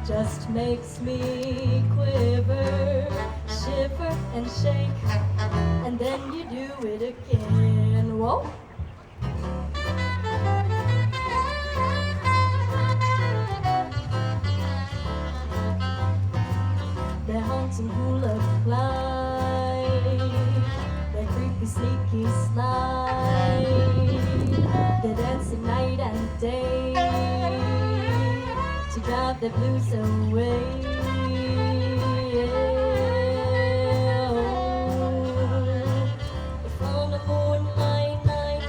just makes me quiver, shiver and shake, and then you do it again. Whoa! They're haunting hula glide, they're creepy, sneaky slide, they're dancing night and day to drive the blues away. If on a moonlight night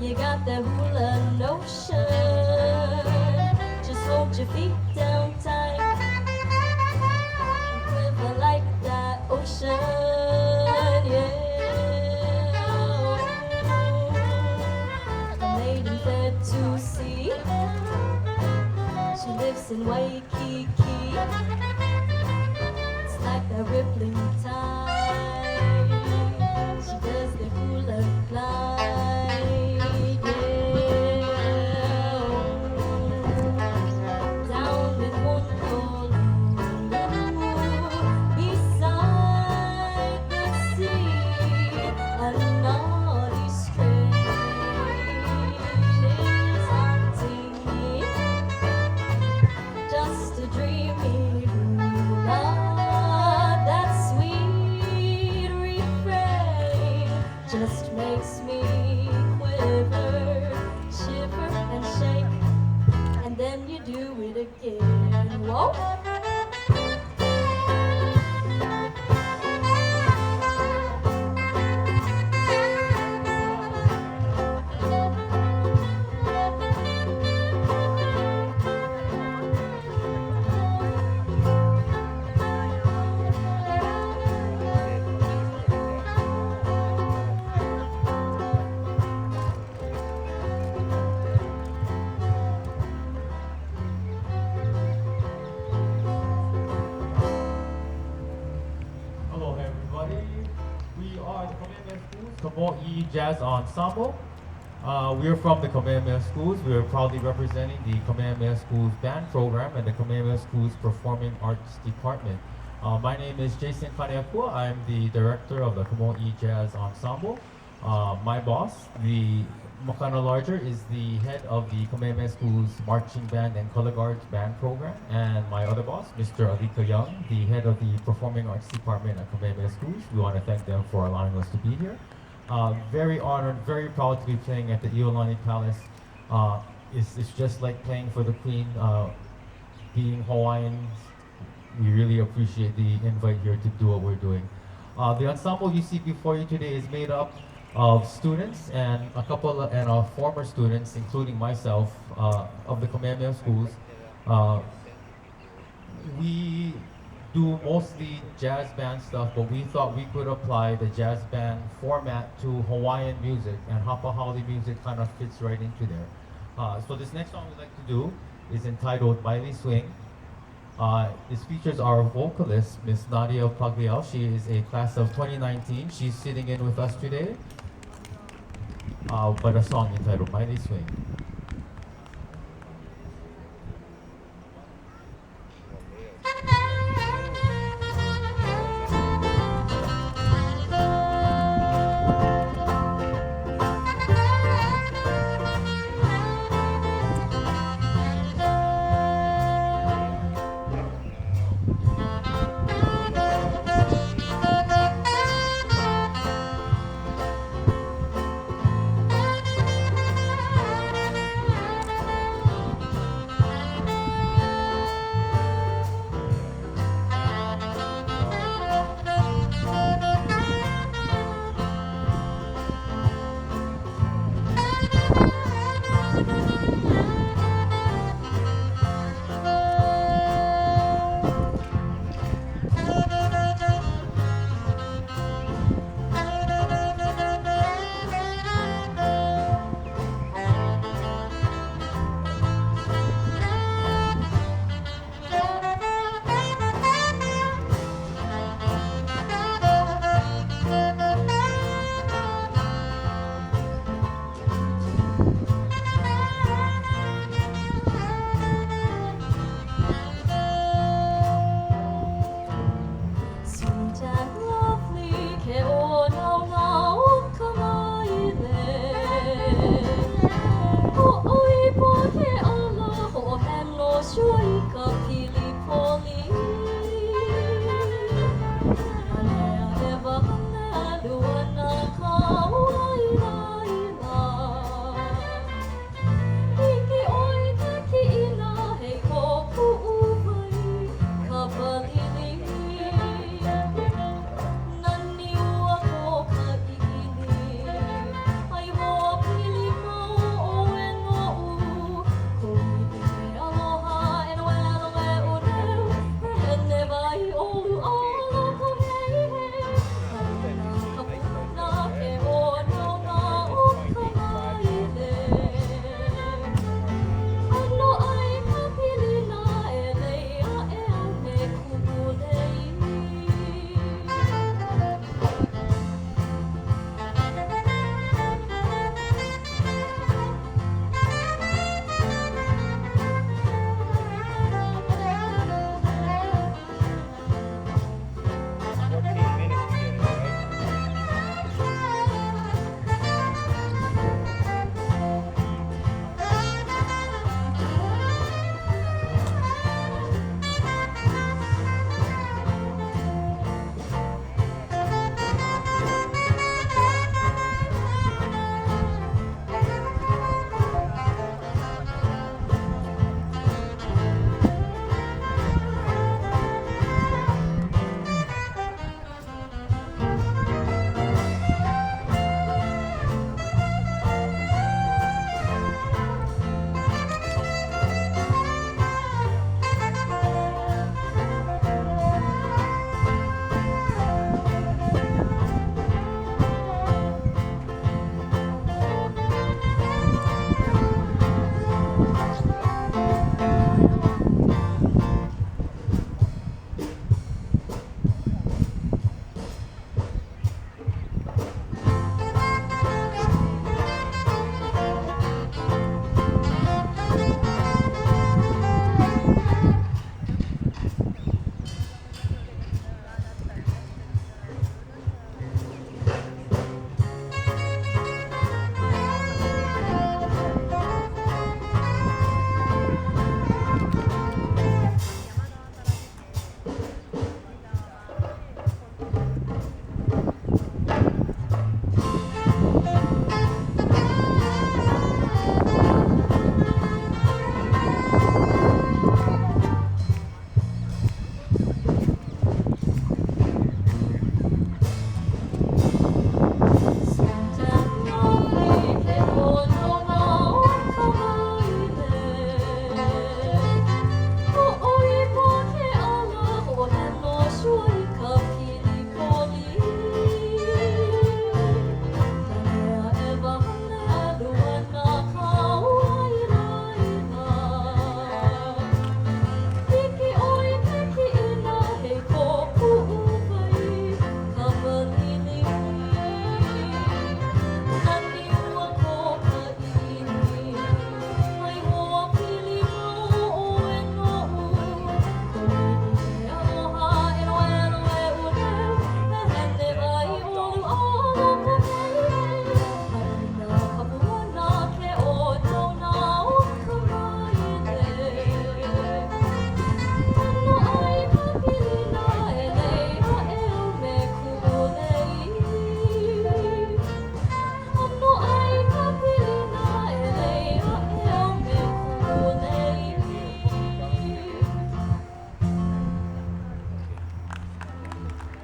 you got the hula notion, just hold your feet down tight and quiver like that ocean, yeah. A maiden fled to sea, she lives in Waikiki. It's like the rippling tide, she does the hula glide, yeah. Down in Honolulu, beside the sea, a naughty strain is haunting me. Just a dreamy hula, that sweet refrain just makes me quiver, shiver and shake, and then you do it again. Whoa! Hello everybody, we are the Kamehameha Schools Mō'i Jazz Ensemble. We are from the Kamehameha Schools. We are proudly representing the Kamehameha Schools Band Program and the Kamehameha Schools Performing Arts Department. My name is Jason Kaneakua. I'm the director of the Mō'i Jazz Ensemble. My boss, the Makana Larger, is the head of the Kamehameha Schools Marching Band and Color Guards Band Program. And my other boss, Mr. Alika Young, the head of the Performing Arts Department at Kamehameha Schools. We want to thank them for allowing us to be here. Very honored, very proud to be playing at the ʻIolani Palace. It's just like playing for the Queen. Being Hawaiian, we really appreciate the invite here to do what we're doing. The ensemble you see before you today is made up of students and a couple and former students, including myself, of the Kamehameha Schools. We do mostly jazz band stuff, but we thought we could apply the jazz band format to Hawaiian music, and Hapa Haole music kind of fits right into there. So this next song we'd like to do is entitled Maile Swing. This features our vocalist, Miss Nadia Pagliao. She is a class of 2019. She's sitting in with us today. But a song entitled Maile Swing.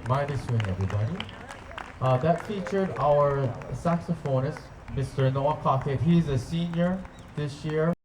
Maile swing, everybody. That featured our saxophonist, Mr. Noah Cockett. He's a senior this year.